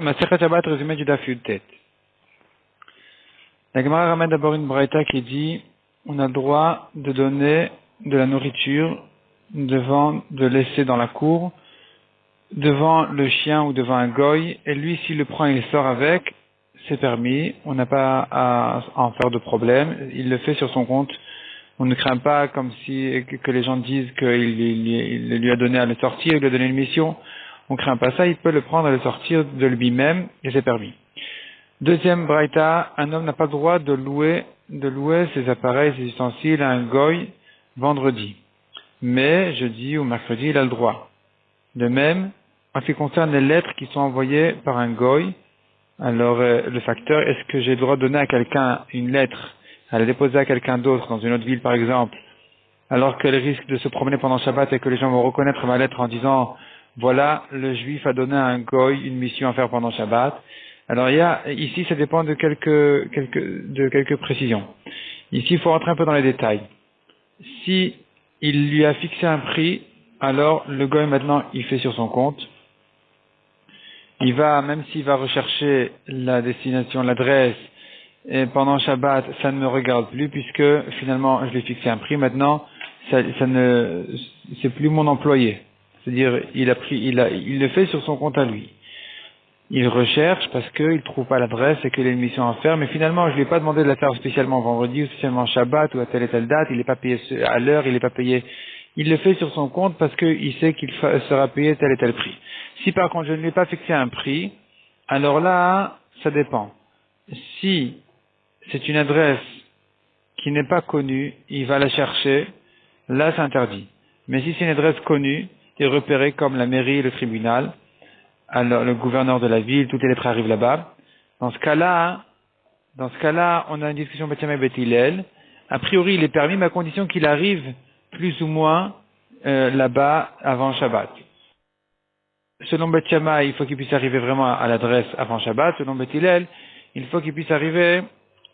Masechet Shabbat, résumé du Daf Yud Tet. La Gemara ramène d'abord une braïta qui dit on a le droit de donner de la nourriture de laisser dans la cour, devant le chien ou devant un goy, et lui, s'il le prend et il sort avec, c'est permis, on n'a pas à en faire de problème, il le fait sur son compte. On ne craint pas comme si que les gens disent qu'il lui a donné à le sortir, il lui a donné une mission. On ne craint pas ça, il peut le prendre et le sortir de lui-même, et c'est permis. Deuxième braïta, un homme n'a pas le droit de louer ses appareils, ses ustensiles à un goy vendredi. Mais jeudi ou mercredi, il a le droit. De même, en ce qui concerne les lettres qui sont envoyées par un goy, alors le facteur, est-ce que j'ai le droit de donner à quelqu'un une lettre, à la déposer à quelqu'un d'autre dans une autre ville par exemple, alors qu'elle risque de se promener pendant Shabbat et que les gens vont reconnaître ma lettre en disant voilà, le juif a donné à un goy une mission à faire pendant Shabbat. Alors ici ça dépend de quelques précisions. Ici il faut rentrer un peu dans les détails. Si il lui a fixé un prix, alors le goy maintenant il fait sur son compte. Il va, même s'il va rechercher la destination, l'adresse, et pendant Shabbat, ça ne me regarde plus puisque finalement je lui ai fixé un prix. Maintenant, c'est plus mon employé. C'est-à-dire, il le fait sur son compte à lui. Il recherche parce qu'il trouve pas l'adresse et qu'il a une mission à faire, mais finalement, je lui ai pas demandé de la faire spécialement vendredi ou spécialement Shabbat ou à telle et telle date. Il n'est pas payé à l'heure, il n'est pas payé. Il le fait sur son compte parce qu'il sait qu'il sera payé tel et tel prix. Si par contre je ne lui ai pas fixé un prix, alors là, ça dépend. Si c'est une adresse qui n'est pas connue, il va la chercher, là c'est interdit. Mais si c'est une adresse connue et repérée comme la mairie et le tribunal, alors le gouverneur de la ville, toutes les lettres arrivent là-bas. Dans ce cas-là, on a une discussion Beth Shammai et Beth Hillel. A priori, il est permis, mais à condition qu'il arrive plus ou moins là-bas avant Shabbat. Selon Beth Shammai, il faut qu'il puisse arriver vraiment à l'adresse avant Shabbat. Selon Beth Hillel, il faut qu'il puisse arriver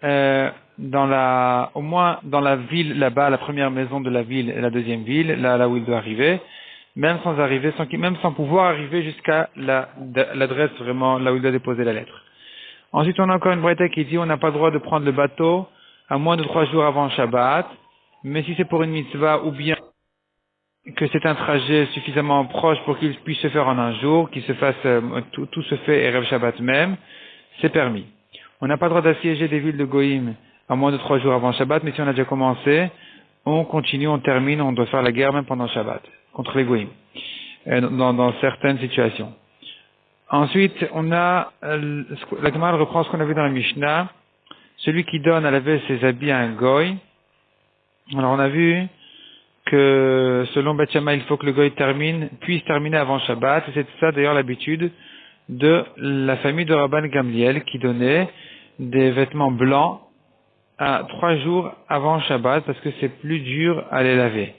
au moins dans la ville là-bas, la première maison de la ville et la deuxième ville, là où il doit arriver, même sans pouvoir arriver jusqu'à l'adresse vraiment là où il doit déposer la lettre. Ensuite, on a encore une braïta qui dit on n'a pas le droit de prendre le bateau à moins de 3 jours avant Shabbat, mais si c'est pour une mitzvah ou bien que c'est un trajet suffisamment proche pour qu'il puisse se faire en un jour, qu'il se fasse, tout se fait Erev Shabbat même, c'est permis. On n'a pas le droit d'assiéger des villes de Goïm à moins de 3 jours avant Shabbat, mais si on a déjà commencé, on continue, on termine, on doit faire la guerre même pendant Shabbat, contre les Goïm, dans certaines situations. Ensuite, on a, la Gemara reprend ce qu'on a vu dans la Mishnah, celui qui donne à laver ses habits à un Goï. Alors on a vu que selon Beth Shammai, il faut que le goy puisse terminer avant Shabbat, et c'est ça d'ailleurs l'habitude de la famille de Rabban Gamliel qui donnait des vêtements blancs à 3 jours avant Shabbat parce que c'est plus dur à les laver.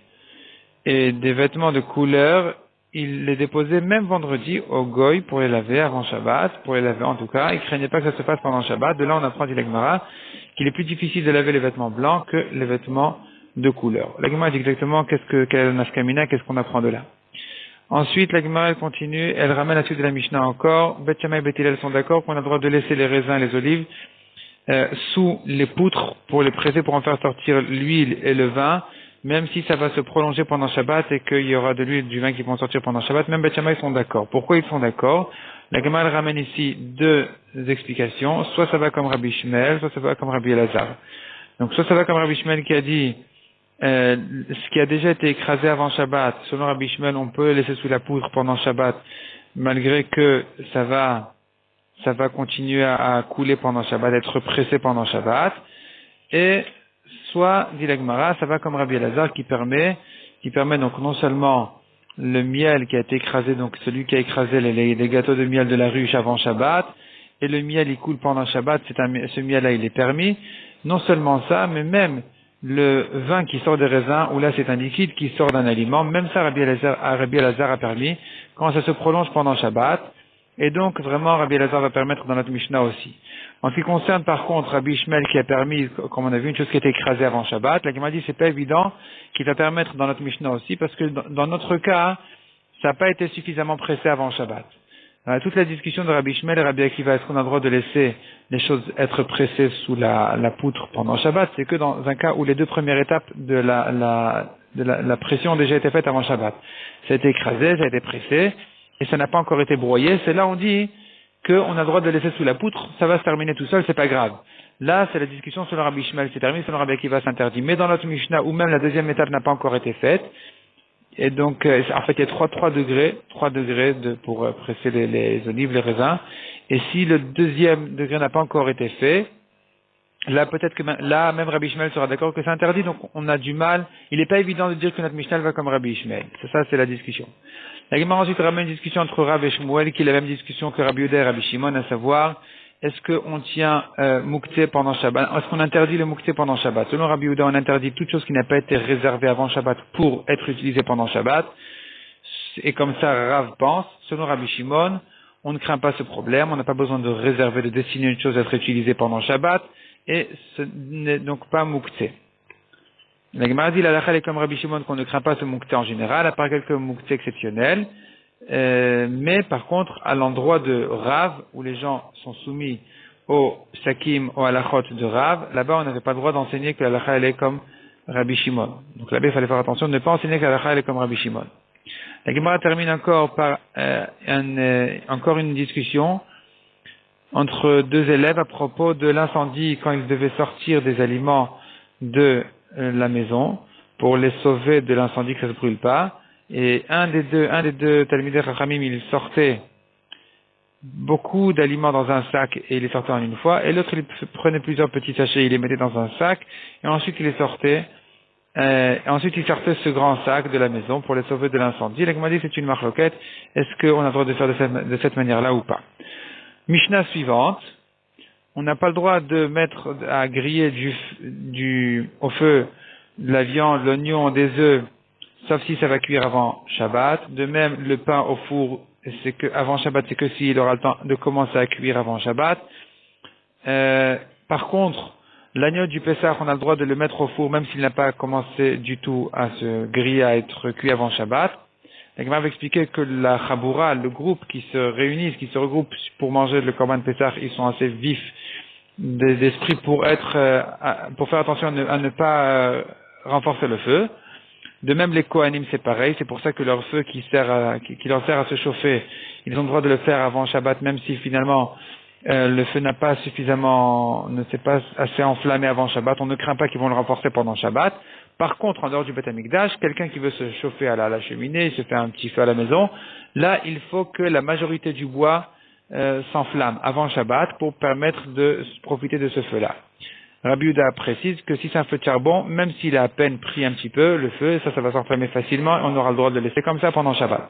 Et des vêtements de couleur, il les déposait même vendredi au goy pour les laver avant Shabbat, pour les laver en tout cas, il craignait pas que ça se fasse pendant Shabbat. De là on apprend du Gemara qu'il est plus difficile de laver les vêtements blancs que les vêtements de couleur. La Gemara dit exactement quelle est la nafkamina, qu'est-ce qu'on apprend de là. Ensuite, la Gemara elle continue, elle ramène la suite de la Mishnah encore. Beth Shammai et Beth Hillel sont d'accord qu'on a le droit de laisser les raisins et les olives sous les poutres pour les presser pour en faire sortir l'huile et le vin, même si ça va se prolonger pendant Shabbat et qu'il y aura de l'huile et du vin qui vont sortir pendant Shabbat. Même Beth Shammai sont d'accord. Pourquoi ils sont d'accord? La Gemara elle ramène ici 2 explications. Soit ça va comme Rabbi Shmuel, soit ça va comme Rabbi Elazar. Donc soit ça va comme Rabbi Shmuel qui a dit ce qui a déjà été écrasé avant Shabbat, selon Rabbi Shmuel, on peut laisser sous la poudre pendant Shabbat, malgré que ça va continuer à couler pendant Shabbat, être pressé pendant Shabbat. Et soit, dit la Gemara, ça va comme Rabbi Elazar qui permet donc non seulement le miel qui a été écrasé, donc celui qui a écrasé les gâteaux de miel de la ruche avant Shabbat, et le miel il coule pendant Shabbat, ce miel-là il est permis. Non seulement ça, mais même le vin qui sort des raisins, où là c'est un liquide qui sort d'un aliment, même ça Rabbi Elazar a permis, quand ça se prolonge pendant Shabbat, et donc vraiment Rabbi Elazar va permettre dans notre Mishnah aussi. En ce qui concerne par contre Rabbi Shmuel qui a permis, comme on a vu, une chose qui a été écrasée avant Shabbat, la Gemara dit c'est pas évident qu'il va permettre dans notre Mishnah aussi, parce que dans notre cas, ça n'a pas été suffisamment pressé avant Shabbat. Toute la discussion de Rabbi Ishmael et Rabbi Akiva, est-ce qu'on a le droit de laisser les choses être pressées sous la poutre pendant Shabbat? C'est que dans un cas où les deux premières étapes de la pression ont déjà été faites avant Shabbat. Ça a été écrasé, ça a été pressé, et ça n'a pas encore été broyé. C'est là on dit qu'on a le droit de laisser sous la poutre, ça va se terminer tout seul, c'est pas grave. Là, c'est la discussion sur le Rabbi Ishmael, c'est terminé, sur le Rabbi Akiva s'interdit. Mais dans notre Mishnah, où même la deuxième étape n'a pas encore été faite, et donc, en fait, il y a 3 degrés pour presser les olives, les raisins. Et si le deuxième degré n'a pas encore été fait, là, peut-être que là, même Rabbi Ishmael sera d'accord que c'est interdit, donc on a du mal. Il n'est pas évident de dire que notre Mishnah va comme Rabbi Ishmael. C'est la discussion. La Gemara ensuite ramène une discussion entre Rav et Shmuel, qui est la même discussion que Rabbi Yehuda et Rabbi Shimon, à savoir, est-ce qu'on tient Moukté pendant Shabbat? Est-ce qu'on interdit le Moukté pendant Shabbat? Selon Rabbi Yehuda, on interdit toute chose qui n'a pas été réservée avant Shabbat pour être utilisée pendant Shabbat. Et comme ça, Rav pense. Selon Rabbi Shimon, on ne craint pas ce problème. On n'a pas besoin de réserver, de destiner une chose à être utilisée pendant Shabbat. Et ce n'est donc pas Moukté. La Gemara dit, la halakha est comme Rabbi Shimon qu'on ne craint pas ce Moukté en général, à part quelques Moukté exceptionnels. Mais par contre, à l'endroit de Rav, où les gens sont soumis au sakim, au halachot de Rav, là-bas on n'avait pas le droit d'enseigner que la halakha elle est comme Rabbi Shimon. Donc là-bas il fallait faire attention de ne pas enseigner que la halakha elle est comme Rabbi Shimon. La Gemara termine encore par encore une discussion entre deux élèves à propos de l'incendie quand ils devaient sortir des aliments de la maison pour les sauver de l'incendie que ça ne se brûle pas. Et un des deux Talmidei Chachamim, il sortait beaucoup d'aliments dans un sac et il les sortait en une fois, et l'autre il prenait plusieurs petits sachets, il les mettait dans un sac, et ensuite il les sortait, il sortait ce grand sac de la maison pour les sauver de l'incendie. La Gemara dit c'est une marloquette, est-ce qu'on a le droit de faire de cette manière-là ou pas? Mishnah suivante, on n'a pas le droit de mettre à griller au feu de la viande, l'oignon, des œufs, sauf si ça va cuire avant Shabbat. De même, le pain au four, c'est que avant Shabbat, c'est que s'il aura le temps de commencer à cuire avant Shabbat. Par contre, l'agneau du Pessah, on a le droit de le mettre au four, même s'il n'a pas commencé du tout à se griller, à être cuit avant Shabbat. La Gemara va expliquer que la Chaboura, le groupe qui se réunissent, qui se regroupe pour manger le Korban Pessah, ils sont assez vifs d'esprit pour faire attention à ne pas renforcer le feu. De même, les Kohanim, c'est pareil. C'est pour ça que leur feu qui leur sert à se chauffer, ils ont le droit de le faire avant Shabbat, même si finalement le feu ne s'est pas assez enflammé avant Shabbat. On ne craint pas qu'ils vont le renforcer pendant Shabbat. Par contre, en dehors du Beth Amikdash, quelqu'un qui veut se chauffer à la cheminée, il se fait un petit feu à la maison, là, il faut que la majorité du bois s'enflamme avant Shabbat pour permettre de profiter de ce feu-là. Rabbi Yehuda précise que si c'est un feu de charbon, même s'il a à peine pris un petit peu, le feu, ça va s'enflammer facilement, on aura le droit de le laisser comme ça pendant Shabbat.